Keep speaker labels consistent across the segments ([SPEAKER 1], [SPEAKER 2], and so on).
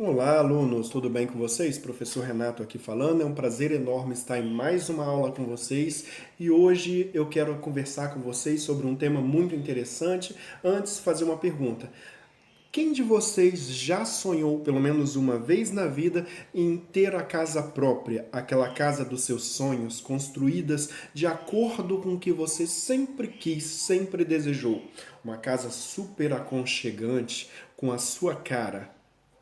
[SPEAKER 1] Olá, alunos, tudo bem com vocês? Professor Renato aqui falando. É um prazer enorme estar em mais uma aula com vocês e hoje eu quero conversar com vocês sobre um tema muito interessante. Antes, fazer uma pergunta. Quem de vocês já sonhou, pelo menos uma vez na vida, em ter a casa própria, aquela casa dos seus sonhos, construídas de acordo com o que você sempre quis, sempre desejou? Uma casa super aconchegante, com a sua cara.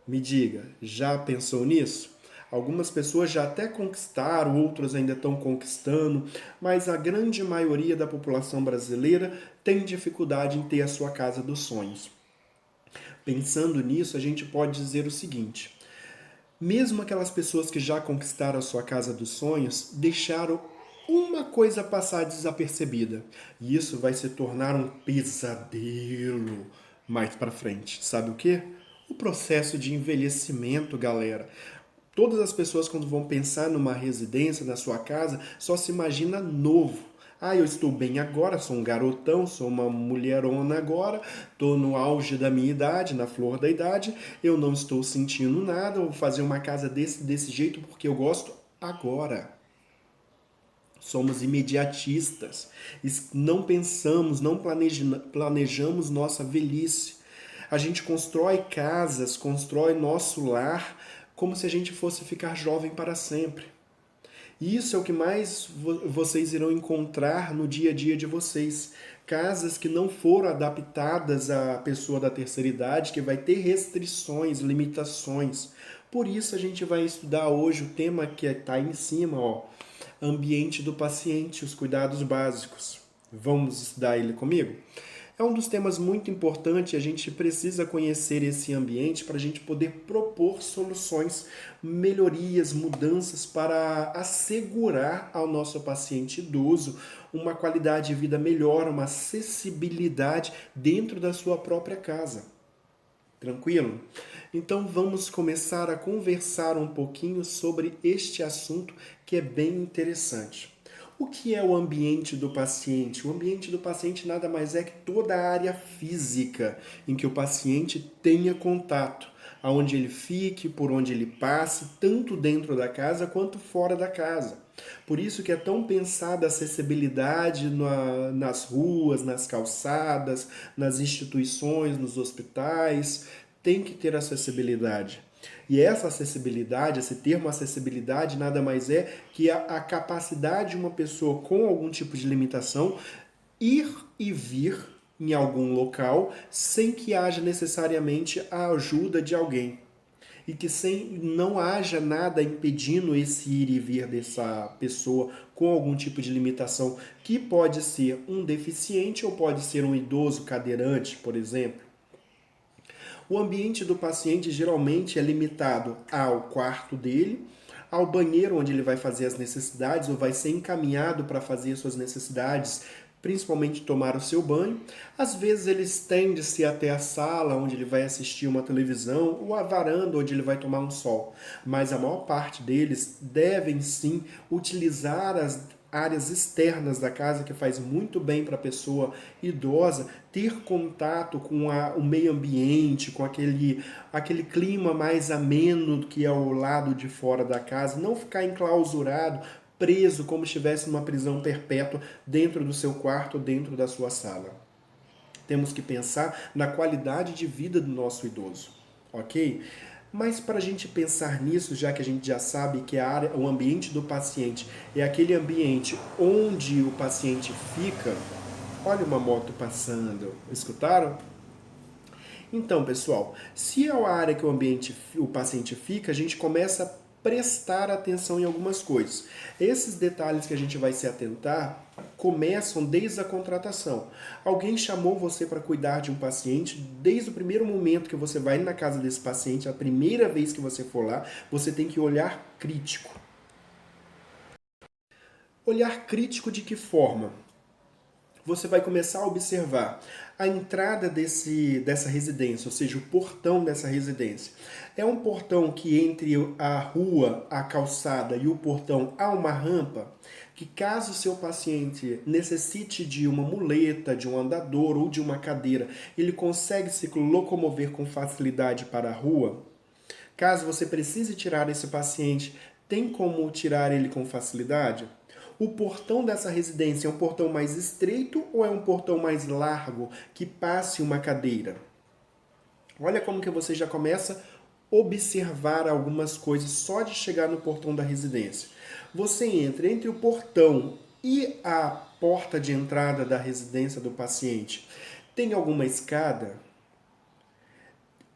[SPEAKER 1] Me diga, já pensou nisso? Algumas pessoas já até conquistaram, outras ainda estão conquistando, mas a grande maioria da população brasileira tem dificuldade em ter a sua casa dos sonhos. Pensando nisso, a gente pode dizer o seguinte: mesmo aquelas pessoas que já conquistaram a sua casa dos sonhos, deixaram uma coisa passar desapercebida, e isso vai se tornar um pesadelo mais para frente. Sabe o quê? O processo de envelhecimento, galera. Todas as pessoas, quando vão pensar numa residência, na sua casa, só se imagina novo. Ah, eu estou bem agora, sou um garotão, sou uma mulherona agora, estou no auge da minha idade, na flor da idade, eu não estou sentindo nada, vou fazer uma casa desse jeito porque eu gosto agora. Somos imediatistas, não pensamos, não planejamos nossa velhice. A gente constrói casas, constrói nosso lar como se a gente fosse ficar jovem para sempre. E isso é o que mais vocês irão encontrar no dia a dia de vocês. Casas que não foram adaptadas à pessoa da terceira idade, que vai ter restrições, limitações. Por isso a gente vai estudar hoje o tema que está aí em cima, ó, ambiente do paciente, os cuidados básicos. Vamos estudar ele comigo? É um dos temas muito importantes, a gente precisa conhecer esse ambiente para a gente poder propor soluções, melhorias, mudanças para assegurar ao nosso paciente idoso uma qualidade de vida melhor, uma acessibilidade dentro da sua própria casa. Tranquilo? Então vamos começar a conversar um pouquinho sobre este assunto que é bem interessante. O que é o ambiente do paciente? O ambiente do paciente nada mais é que toda a área física em que o paciente tenha contato, aonde ele fique, por onde ele passe, tanto dentro da casa quanto fora da casa. Por isso que é tão pensada a acessibilidade nas ruas, nas calçadas, nas instituições, nos hospitais, tem que ter acessibilidade. E essa acessibilidade, esse termo acessibilidade, nada mais é que a capacidade de uma pessoa com algum tipo de limitação ir e vir em algum local sem que haja necessariamente a ajuda de alguém e que não haja nada impedindo esse ir e vir dessa pessoa com algum tipo de limitação, que pode ser um deficiente ou pode ser um idoso cadeirante, por exemplo. O ambiente do paciente geralmente é limitado ao quarto dele, ao banheiro onde ele vai fazer as necessidades ou vai ser encaminhado para fazer suas necessidades, principalmente tomar o seu banho. Às vezes ele estende-se até a sala onde ele vai assistir uma televisão ou a varanda onde ele vai tomar um sol. Mas a maior parte deles devem sim utilizar as áreas externas da casa, que faz muito bem para a pessoa idosa ter contato com o meio ambiente, com aquele clima mais ameno que é ao lado de fora da casa, não ficar enclausurado, preso como se estivesse numa prisão perpétua dentro do seu quarto, dentro da sua sala. Temos que pensar na qualidade de vida do nosso idoso, ok? Mas para a gente pensar nisso, já que a gente já sabe que a área, o ambiente do paciente é aquele ambiente onde o paciente fica. Olha uma moto passando, escutaram? Então, pessoal, se é a área que o paciente fica, a gente começa a prestar atenção em algumas coisas. Esses detalhes que a gente vai se atentar começam desde a contratação. Alguém chamou você para cuidar de um paciente, desde o primeiro momento que você vai na casa desse paciente, a primeira vez que você for lá, você tem que olhar crítico. Olhar crítico de que forma? Você vai começar a observar a entrada dessa residência, ou seja, o portão dessa residência. É um portão que entre a rua, a calçada e o portão há uma rampa, que caso o seu paciente necessite de uma muleta, de um andador ou de uma cadeira, ele consegue se locomover com facilidade para a rua. Caso você precise tirar esse paciente, tem como tirar ele com facilidade? O portão dessa residência é um portão mais estreito ou é um portão mais largo que passe uma cadeira? Olha como que você já começa a observar algumas coisas só de chegar no portão da residência. Você entra entre o portão e a porta de entrada da residência do paciente. Tem alguma escada?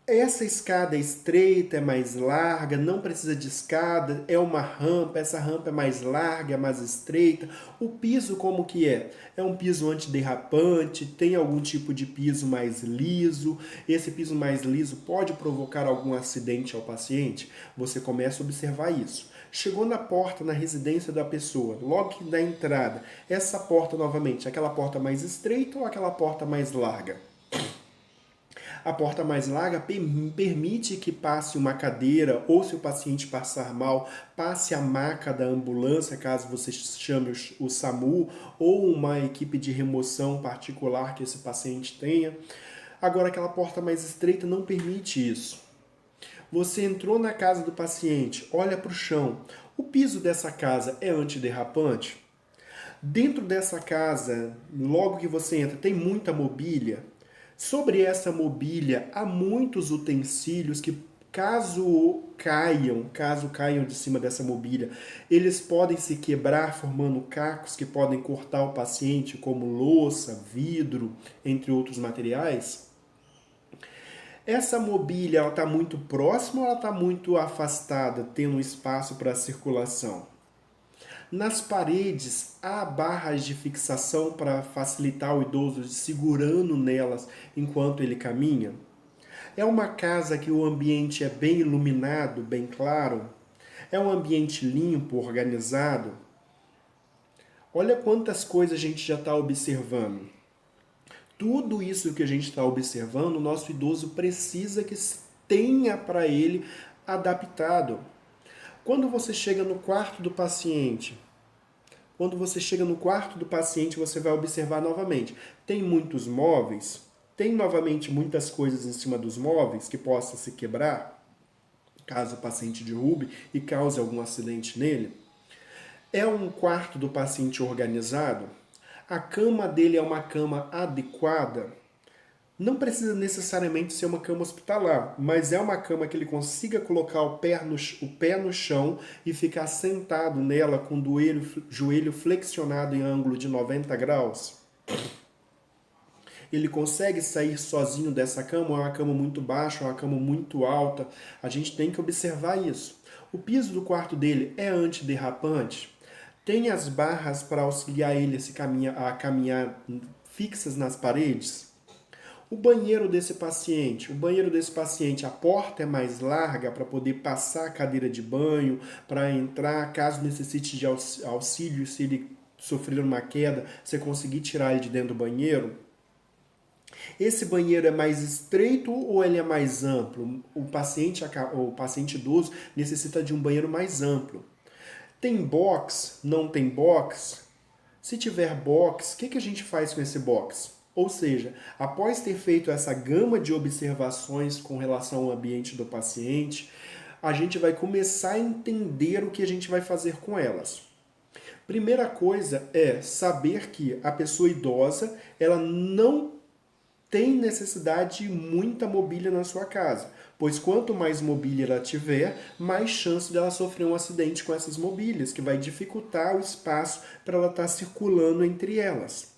[SPEAKER 1] Essa escada é estreita, é mais larga, não precisa de escada, é uma rampa, essa rampa é mais larga, é mais estreita. O piso como que é? É um piso antiderrapante, tem algum tipo de piso mais liso. Esse piso mais liso pode provocar algum acidente ao paciente? Você começa a observar isso. Chegou na porta, na residência da pessoa, logo que da entrada, essa porta novamente, aquela porta mais estreita ou aquela porta mais larga? A porta mais larga permite que passe uma cadeira ou, se o paciente passar mal, passe a maca da ambulância, caso você chame o SAMU ou uma equipe de remoção particular que esse paciente tenha. Agora, aquela porta mais estreita não permite isso. Você entrou na casa do paciente, olha para o chão. O piso dessa casa é antiderrapante? Dentro dessa casa, logo que você entra, tem muita mobília? Sobre essa mobília, há muitos utensílios que, caso caiam de cima dessa mobília, eles podem se quebrar formando cacos que podem cortar o paciente, como louça, vidro, entre outros materiais. Essa mobília está muito próxima ou ela está muito afastada, tendo espaço para circulação? Nas paredes há barras de fixação para facilitar o idoso segurando nelas enquanto ele caminha? É uma casa que o ambiente é bem iluminado, bem claro? É um ambiente limpo, organizado? Olha quantas coisas a gente já está observando. Tudo isso que a gente está observando, o nosso idoso precisa que tenha para ele adaptado. Quando você chega no quarto do paciente, você vai observar novamente. Tem muitos móveis? Tem novamente muitas coisas em cima dos móveis que possa se quebrar, caso o paciente derrube e cause algum acidente nele? É um quarto do paciente organizado? A cama dele é uma cama adequada? Não precisa necessariamente ser uma cama hospitalar, mas é uma cama que ele consiga colocar o pé no chão e ficar sentado nela com o joelho flexionado em ângulo de 90 graus. Ele consegue sair sozinho dessa cama, ou é uma cama muito baixa, ou é uma cama muito alta. A gente tem que observar isso. O piso do quarto dele é antiderrapante? Tem as barras para auxiliar ele a caminhar fixas nas paredes? O banheiro desse paciente, a porta é mais larga para poder passar a cadeira de banho, para entrar, caso necessite de auxílio, se ele sofrer uma queda, você conseguir tirar ele de dentro do banheiro? Esse banheiro é mais estreito ou ele é mais amplo? O paciente idoso necessita de um banheiro mais amplo. Tem box? Não tem box? Se tiver box, o que a gente faz com esse box? Ou seja, após ter feito essa gama de observações com relação ao ambiente do paciente, a gente vai começar a entender o que a gente vai fazer com elas. Primeira coisa é saber que a pessoa idosa, ela não tem necessidade de muita mobília na sua casa, pois quanto mais mobília ela tiver, mais chance dela sofrer um acidente com essas mobílias, que vai dificultar o espaço para ela estar circulando entre elas.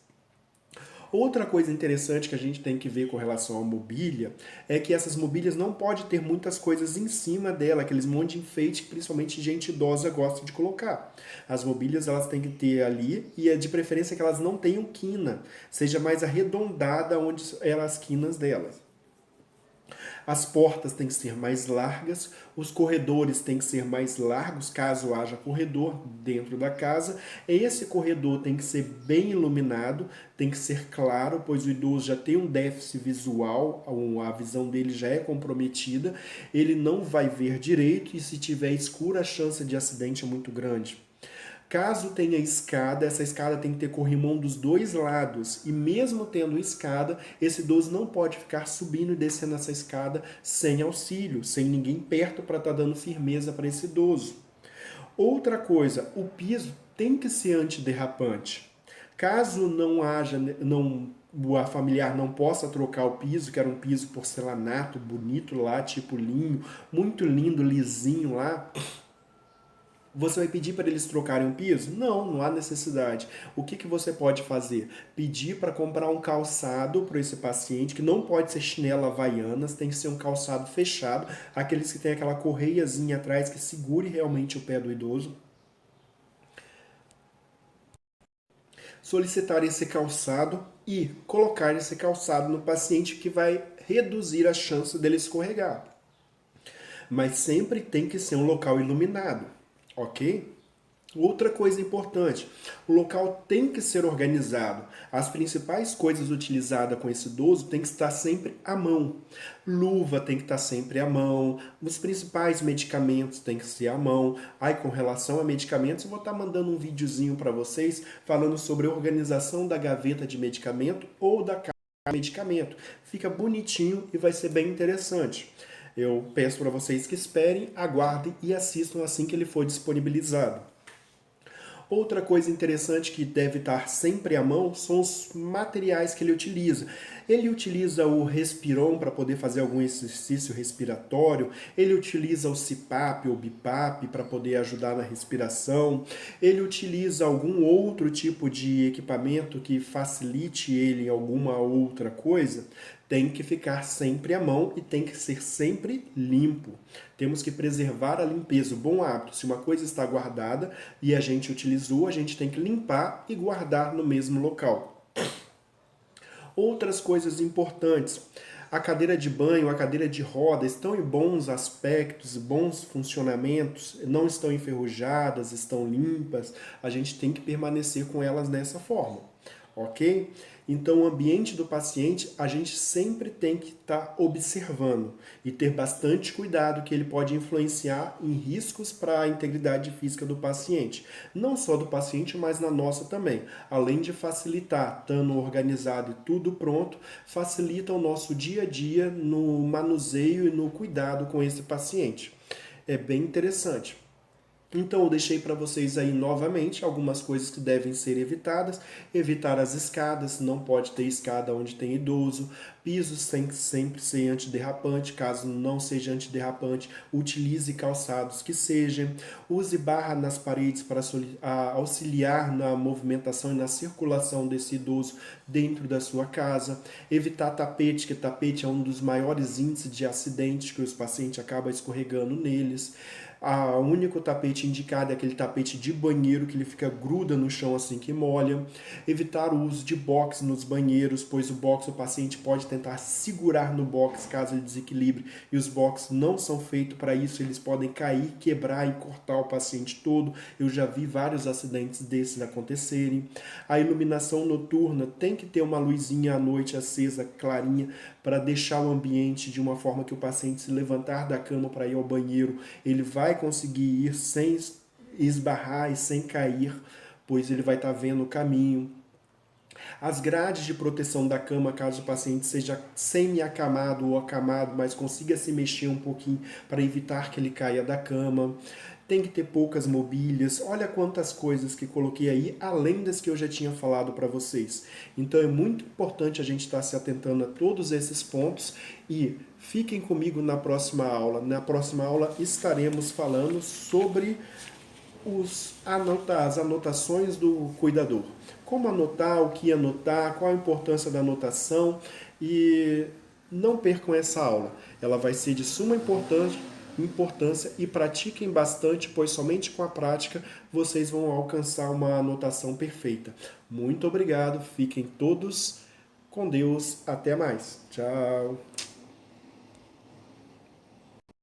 [SPEAKER 1] Outra coisa interessante que a gente tem que ver com relação à mobília é que essas mobílias não podem ter muitas coisas em cima dela, aqueles monte de enfeite que principalmente gente idosa gosta de colocar. As mobílias elas têm que ter ali e é de preferência que elas não tenham quina, seja mais arredondada onde eram as quinas delas. As portas têm que ser mais largas, os corredores têm que ser mais largos, caso haja corredor dentro da casa. Esse corredor tem que ser bem iluminado, tem que ser claro, pois o idoso já tem um déficit visual, a visão dele já é comprometida, ele não vai ver direito e se tiver escuro a chance de acidente é muito grande. Caso tenha escada, essa escada tem que ter corrimão dos dois lados. E mesmo tendo escada, esse idoso não pode ficar subindo e descendo essa escada sem auxílio, sem ninguém perto para estar dando firmeza para esse idoso. Outra coisa, o piso tem que ser antiderrapante. Caso não haja, a familiar não possa trocar o piso, que era um piso porcelanato bonito lá, tipo linho, muito lindo, lisinho lá, você vai pedir para eles trocarem o piso? Não, não há necessidade. O que você pode fazer? Pedir para comprar um calçado para esse paciente, que não pode ser chinela havaianas, tem que ser um calçado fechado, aqueles que tem aquela correiazinha atrás que segure realmente o pé do idoso. Solicitar esse calçado e colocar esse calçado no paciente, que vai reduzir a chance dele escorregar. Mas sempre tem que ser um local iluminado, ok? Outra coisa importante, o local tem que ser organizado. As principais coisas utilizadas com esse idoso tem que estar sempre à mão. Luva tem que estar sempre à mão. Os principais medicamentos tem que ser à mão. Aí, com relação a medicamentos, eu vou estar mandando um videozinho para vocês falando sobre a organização da gaveta de medicamento ou da caixa de medicamento. Fica bonitinho e vai ser bem interessante. Eu peço para vocês que esperem, aguardem e assistam assim que ele for disponibilizado. Outra coisa interessante que deve estar sempre à mão são os materiais que ele utiliza. Ele utiliza o Respiron para poder fazer algum exercício respiratório, ele utiliza o CPAP ou BIPAP para poder ajudar na respiração, ele utiliza algum outro tipo de equipamento que facilite ele em alguma outra coisa. Tem que ficar sempre à mão e tem que ser sempre limpo. Temos que preservar a limpeza, o bom hábito. Se uma coisa está guardada e a gente utilizou, a gente tem que limpar e guardar no mesmo local. Outras coisas importantes. A cadeira de banho, a cadeira de roda estão em bons aspectos, bons funcionamentos, não estão enferrujadas, estão limpas. A gente tem que permanecer com elas dessa forma, ok? Então, o ambiente do paciente, a gente sempre tem que estar observando e ter bastante cuidado, que ele pode influenciar em riscos para a integridade física do paciente. Não só do paciente, mas na nossa também. Além de facilitar, estando organizado e tudo pronto, facilita o nosso dia a dia no manuseio e no cuidado com esse paciente. É bem interessante. Então eu deixei para vocês aí novamente algumas coisas que devem ser evitadas. Evitar as escadas, não pode ter escada onde tem idoso. Pisos tem que sempre ser antiderrapante, caso não seja antiderrapante, utilize calçados que sejam. Use barra nas paredes para auxiliar na movimentação e na circulação desse idoso dentro da sua casa. Evitar tapete, que tapete é um dos maiores índices de acidentes, que os pacientes acabam escorregando neles. O único tapete indicado é aquele tapete de banheiro, que ele fica gruda no chão assim que molha. Evitar o uso de box nos banheiros, pois o box, o paciente pode tentar segurar no box caso ele desequilibre, e os box não são feitos para isso, eles podem cair, quebrar e cortar o paciente todo. Eu já vi vários acidentes desses acontecerem. A iluminação noturna tem que ter uma luzinha à noite acesa, clarinha, para deixar o ambiente de uma forma que o paciente, se levantar da cama para ir ao banheiro, ele vai conseguir ir sem esbarrar e sem cair, pois ele vai estar vendo o caminho. As grades de proteção da cama, caso o paciente seja semi-acamado ou acamado, mas consiga se mexer um pouquinho para evitar que ele caia da cama. Tem que ter poucas mobílias. Olha quantas coisas que coloquei aí, além das que eu já tinha falado para vocês. Então é muito importante a gente estar se atentando a todos esses pontos, e fiquem comigo na próxima aula. Na próxima aula estaremos falando sobre as anotações do cuidador. Como anotar, o que anotar, qual a importância da anotação, e não percam essa aula. Ela vai ser de suma importância, e pratiquem bastante, pois somente com a prática vocês vão alcançar uma anotação perfeita. Muito obrigado, fiquem todos com Deus, até mais. Tchau!